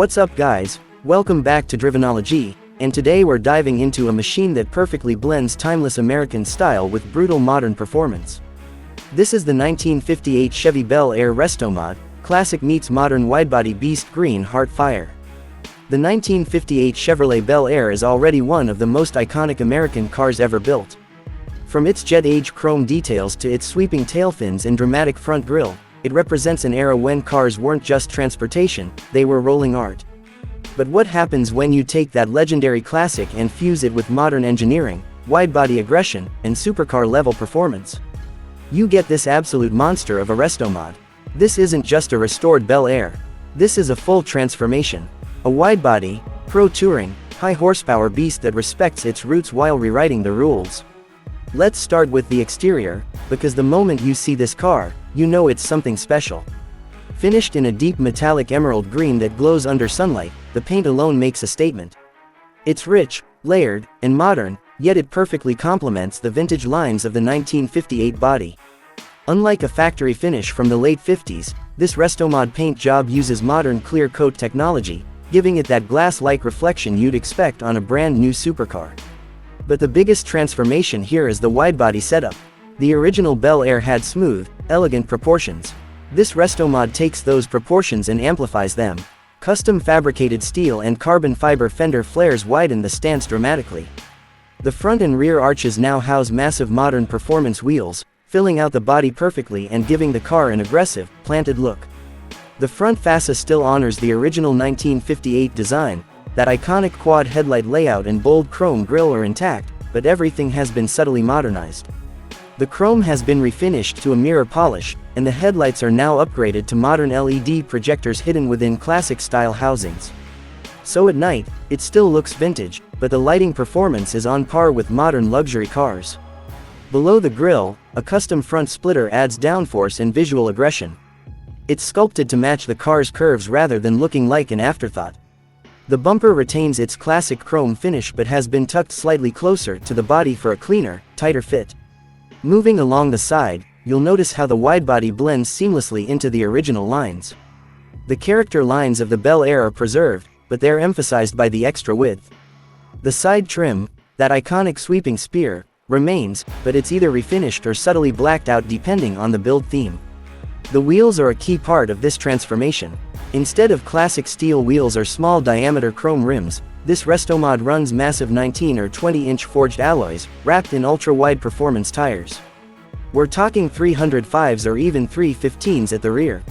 What's up guys, welcome back to Drivenology, and today we're diving into a machine that perfectly blends timeless American style with brutal modern performance. This is the 1958 Chevy Bel Air Restomod, classic meets modern widebody beast green heart fire. The 1958 Chevrolet Bel Air is already one of the most iconic American cars ever built. From its jet-age chrome details to its sweeping tail fins and dramatic front grille, it represents an era when cars weren't just transportation, they were rolling art. But what happens when you take that legendary classic and fuse it with modern engineering, widebody aggression, and supercar-level performance? You get this absolute monster of a Restomod. This isn't just a restored Bel Air. This is a full transformation. A widebody, pro-touring, high-horsepower beast that respects its roots while rewriting the rules. Let's start with the exterior, because the moment you see this car, you know it's something special. Finished in a deep metallic emerald green that glows under sunlight, the paint alone makes a statement. It's rich, layered, and modern, yet it perfectly complements the vintage lines of the 1958 body. Unlike a factory finish from the late 50s, this Restomod paint job uses modern clear coat technology, giving it that glass-like reflection you'd expect on a brand new supercar. But the biggest transformation here is the widebody setup. The original Bel Air had smooth, elegant proportions. This Restomod takes those proportions and amplifies them. Custom fabricated steel and carbon fiber fender flares widen the stance dramatically. The front and rear arches now house massive modern performance wheels, filling out the body perfectly and giving the car an aggressive, planted look. The front fascia still honors the original 1958 design. That iconic quad headlight layout and bold chrome grille are intact, but everything has been subtly modernized. The chrome has been refinished to a mirror polish, and the headlights are now upgraded to modern LED projectors hidden within classic-style housings. So at night, it still looks vintage, but the lighting performance is on par with modern luxury cars. Below the grille, a custom front splitter adds downforce and visual aggression. It's sculpted to match the car's curves rather than looking like an afterthought. The bumper retains its classic chrome finish but has been tucked slightly closer to the body for a cleaner, tighter fit. Moving along the side, you'll notice how the widebody blends seamlessly into the original lines. The character lines of the Bel Air are preserved, but they're emphasized by the extra width. The side trim, that iconic sweeping spear, remains, but it's either refinished or subtly blacked out depending on the build theme. The wheels are a key part of this transformation. Instead of classic steel wheels or small diameter chrome rims, this Restomod runs massive 19 or 20-inch forged alloys, wrapped in ultra-wide performance tires. We're talking 305s or even 315s at the rear.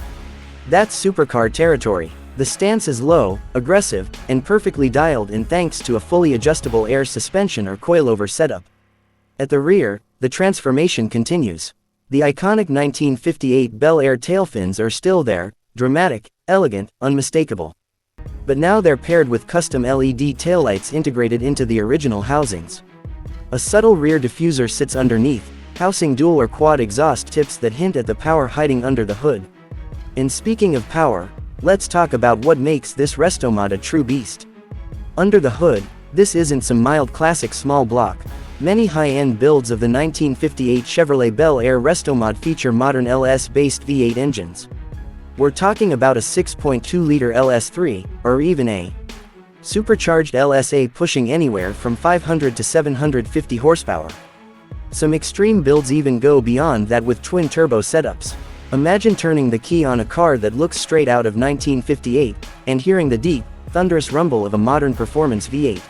That's supercar territory. The stance is low, aggressive, and perfectly dialed in thanks to a fully adjustable air suspension or coilover setup. At the rear, the transformation continues. The iconic 1958 Bel Air tail fins are still there, dramatic, elegant, unmistakable. But now they're paired with custom LED taillights integrated into the original housings. A subtle rear diffuser sits underneath, housing dual or quad exhaust tips that hint at the power hiding under the hood. And speaking of power, let's talk about what makes this Restomod a true beast. Under the hood, this isn't some mild classic small block. Many high-end builds of the 1958 Chevrolet Bel Air Restomod feature modern LS-based V8 engines. We're talking about a 6.2-liter LS3, or even a supercharged LSA pushing anywhere from 500 to 750 horsepower. Some extreme builds even go beyond that with twin-turbo setups. Imagine turning the key on a car that looks straight out of 1958, and hearing the deep, thunderous rumble of a modern performance V8.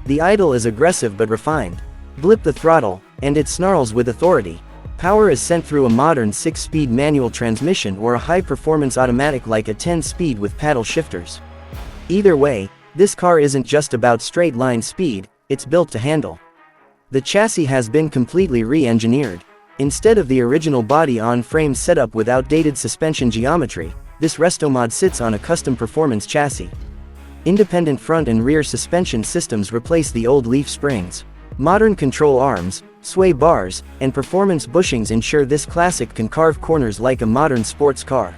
The idle is aggressive but refined. Blip the throttle, and it snarls with authority. Power is sent through a modern 6-speed manual transmission or a high-performance automatic like a 10-speed with paddle shifters. Either way, this car isn't just about straight-line speed, it's built to handle. The chassis has been completely re-engineered. Instead of the original body-on-frame setup with outdated suspension geometry, this Restomod sits on a custom performance chassis. Independent front and rear suspension systems replace the old leaf springs. Modern control arms, sway bars, and performance bushings ensure this classic can carve corners like a modern sports car.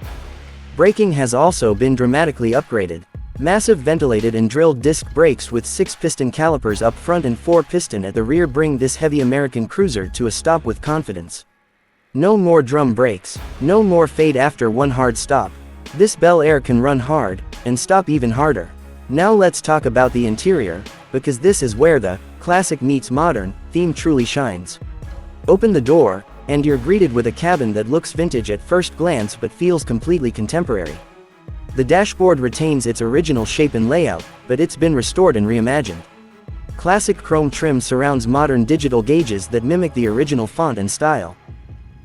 Braking has also been dramatically upgraded. Massive ventilated and drilled disc brakes with 6-piston calipers up front and 4-piston at the rear bring this heavy American cruiser to a stop with confidence. No more drum brakes, no more fade after one hard stop. This Bel Air can run hard, and stop even harder. Now let's talk about the interior, because this is where the classic meets modern theme truly shines. Open the door, and you're greeted with a cabin that looks vintage at first glance but feels completely contemporary. The dashboard retains its original shape and layout, but it's been restored and reimagined. Classic chrome trim surrounds modern digital gauges that mimic the original font and style.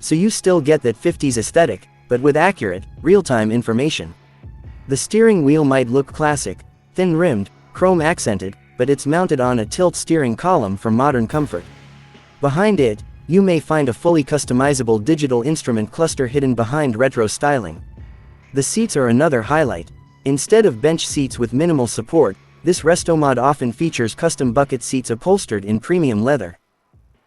So you still get that 50s aesthetic, but with accurate, real-time information. The steering wheel might look classic, thin-rimmed, chrome-accented, but it's mounted on a tilt steering column for modern comfort. Behind it, you may find a fully customizable digital instrument cluster hidden behind retro styling. The seats are another highlight. Instead of bench seats with minimal support, this Restomod often features custom bucket seats upholstered in premium leather.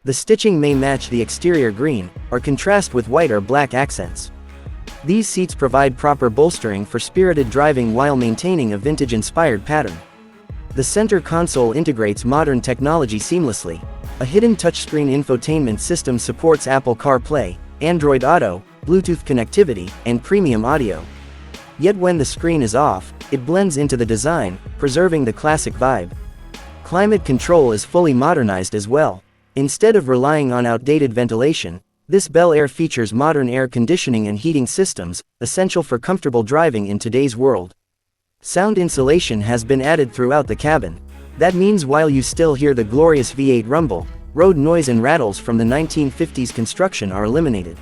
The stitching may match the exterior green, or contrast with white or black accents. These seats provide proper bolstering for spirited driving while maintaining a vintage-inspired pattern. The center console integrates modern technology seamlessly. A hidden touchscreen infotainment system supports Apple CarPlay, Android Auto, Bluetooth connectivity, and premium audio. Yet when the screen is off, it blends into the design, preserving the classic vibe. Climate control is fully modernized as well. Instead of relying on outdated ventilation, this Bel Air features modern air conditioning and heating systems, essential for comfortable driving in today's world. Sound insulation has been added throughout the cabin. That means while you still hear the glorious V8 rumble, road noise and rattles from the 1950s construction are eliminated.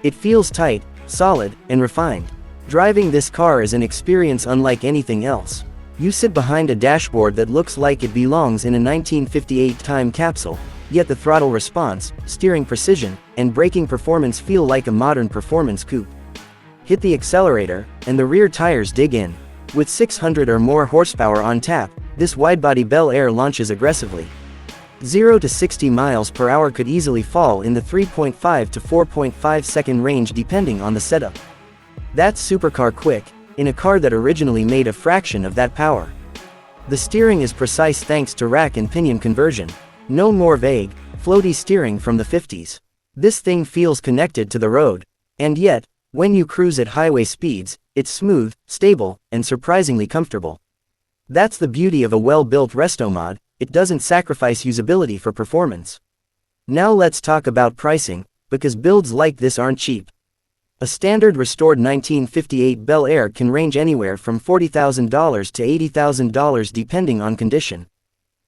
It feels tight, solid, and refined. Driving this car is an experience unlike anything else. You sit behind a dashboard that looks like it belongs in a 1958 time capsule, yet the throttle response, steering precision, and braking performance feel like a modern performance coupe. Hit the accelerator, and the rear tires dig in. With 600 or more horsepower on tap, this widebody Bel Air launches aggressively. 0 to 60 miles per hour could easily fall in the 3.5 to 4.5 second range depending on the setup. That's supercar quick, in a car that originally made a fraction of that power. The steering is precise thanks to rack and pinion conversion. No more vague, floaty steering from the 50s. This thing feels connected to the road. And yet, when you cruise at highway speeds, it's smooth, stable, and surprisingly comfortable. That's the beauty of a well-built Restomod, it doesn't sacrifice usability for performance. Now let's talk about pricing, because builds like this aren't cheap. A standard restored 1958 Bel Air can range anywhere from $40,000 to $80,000 depending on condition.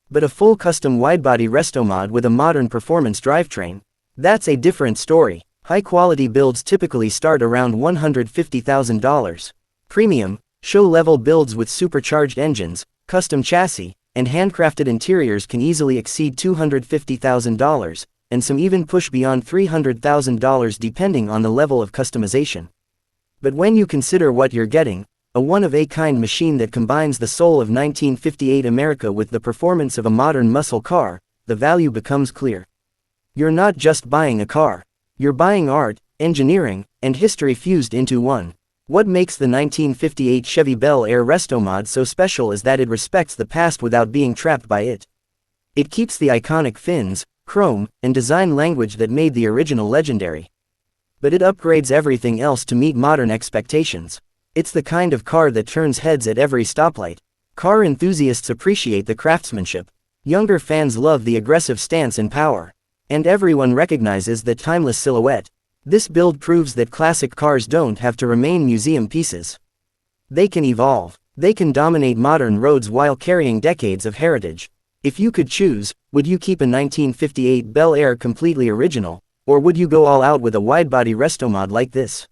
But a full custom widebody Restomod with a modern performance drivetrain? That's a different story. High-quality builds typically start around $150,000. Premium, show-level builds with supercharged engines, custom chassis, and handcrafted interiors can easily exceed $250,000. And some even push beyond $300,000 depending on the level of customization. But when you consider what you're getting, a one-of-a-kind machine that combines the soul of 1958 America with the performance of a modern muscle car, the value becomes clear. You're not just buying a car. You're buying art, engineering, and history fused into one. What makes the 1958 Chevy Bel Air Restomod so special is that it respects the past without being trapped by it. It keeps the iconic fins, chrome, and design language that made the original legendary. But it upgrades everything else to meet modern expectations. It's the kind of car that turns heads at every stoplight. Car enthusiasts appreciate the craftsmanship. Younger fans love the aggressive stance and power. And everyone recognizes that timeless silhouette. This build proves that classic cars don't have to remain museum pieces. They can evolve. They can dominate modern roads while carrying decades of heritage. If you could choose, would you keep a 1958 Bel Air completely original, or would you go all out with a widebody Restomod like this?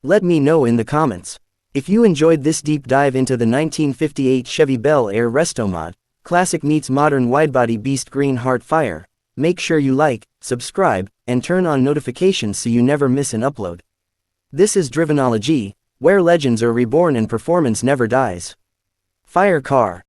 Let me know in the comments. If you enjoyed this deep dive into the 1958 Chevy Bel Air Restomod, classic meets modern widebody beast green heart fire, make sure you like, subscribe, and turn on notifications so you never miss an upload. This is Drivenology, where legends are reborn and performance never dies. Fire car.